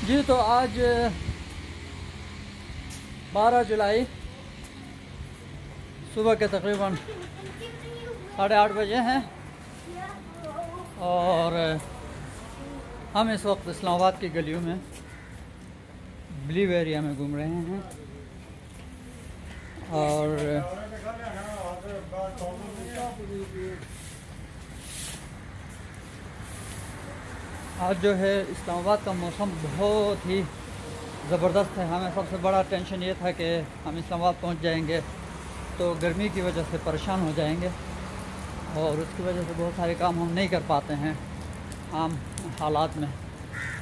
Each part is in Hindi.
जी तो आज 12 जुलाई सुबह के तकरीबन 8:30 बजे हैं और हम इस वक्त इस्लामाबाद की गलियों में ब्लू एरिया में घूम रहे हैं और आज जो है इस्लामाबाद का मौसम बहुत ही ज़बरदस्त है। हमें सबसे बड़ा टेंशन ये था कि हम इस्लामाबाद पहुंच जाएंगे तो गर्मी की वजह से परेशान हो जाएंगे और उसकी वजह से बहुत सारे काम हम नहीं कर पाते हैं आम हालात में।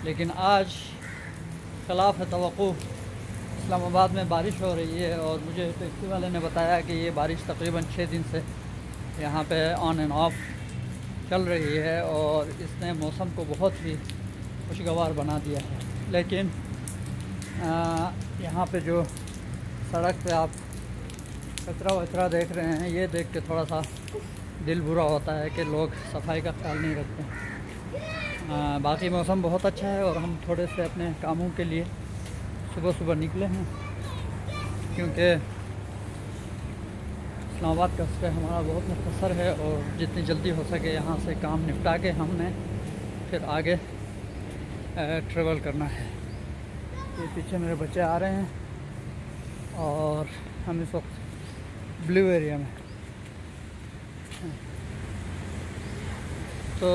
लेकिन आज खिलाफ तवक्को इस्लामाबाद में बारिश हो रही है और मुझे टैक्सी वाले ने बताया कि ये बारिश तकरीबन 6 दिन से यहाँ पे ऑन एंड ऑफ चल रही है और इसने मौसम को बहुत ही खुशगवार बना दिया है। लेकिन यहाँ पे जो सड़क पे आप कचरा वचरा देख रहे हैं, ये देख के थोड़ा सा दिल बुरा होता है कि लोग सफाई का ख्याल नहीं रखते। बाकी मौसम बहुत अच्छा है और हम थोड़े से अपने कामों के लिए सुबह सुबह निकले हैं क्योंकि इस्लामाबाद का स्टे हमारा बहुत मुख्तसर है और जितनी जल्दी हो सके यहाँ से काम निपटा के हमने फिर आगे ट्रेवल करना है। ये पीछे मेरे बच्चे आ रहे हैं और हम इस वक्त ब्लू एरिया में। तो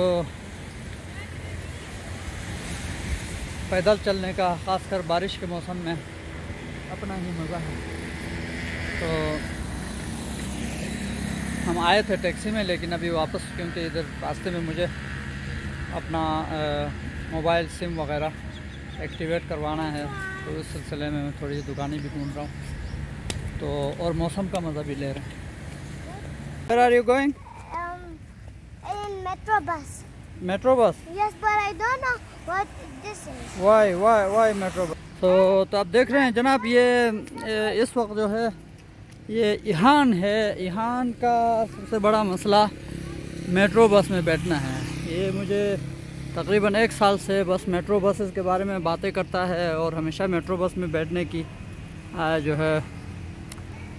पैदल चलने का ख़ासकर बारिश के मौसम में अपना ही मज़ा है। तो हम आए थे टैक्सी में, लेकिन अभी वापस क्योंकि इधर रास्ते में मुझे अपना मोबाइल सिम वगैरह एक्टिवेट करवाना है तो इस सिलसिले में मैं थोड़ी दुकानें भी ढूंढ रहा हूँ तो और मौसम का मज़ा भी ले रहे हैं। Where are you going? In metro bus. Metro bus? Yes, but I don't know what this is. Why metro bus? तो आप देख रहे हैं जनाब, ये इस वक्त जो है ये ईहान है। ईहान का सबसे बड़ा मसला मेट्रो बस में बैठना है। ये मुझे तकरीबन 1 साल से बस मेट्रो बसेस के बारे में बातें करता है और हमेशा मेट्रो बस में बैठने की जो है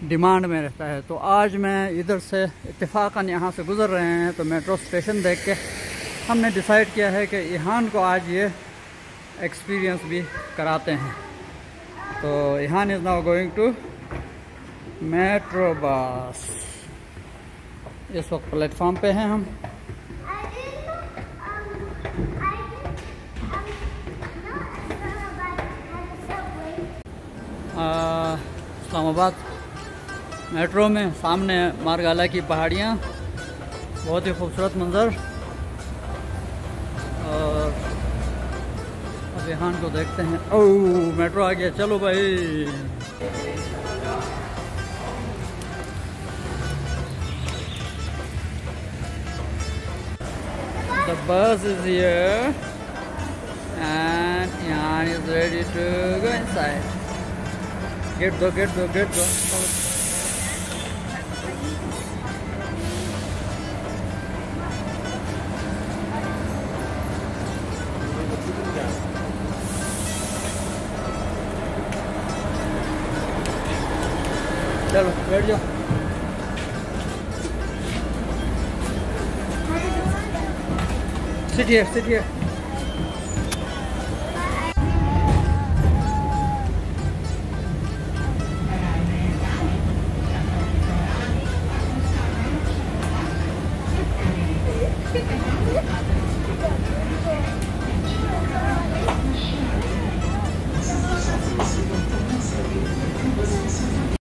डिमांड में रहता है। तो आज मैं इधर से इत्तेफाकन यहाँ से गुज़र रहे हैं तो मेट्रो स्टेशन देख के हमने डिसाइड किया है कि ईहान को आज ये एक्सपीरियंस भी कराते हैं। तो Ehaan is now going to metro bus. इस वक्त प्लेटफॉर्म पे हैं हम। इस्लामाबाद मेट्रो में सामने मारगाला की पहाड़ियाँ, बहुत ही खूबसूरत मंज़र। और अब यहाँ को देखते हैं। ओह, मेट्रो आ गया, चलो भाई। The bus is here and Yan is ready to go inside. Get go. चलो बैठ जाओ। Sit here.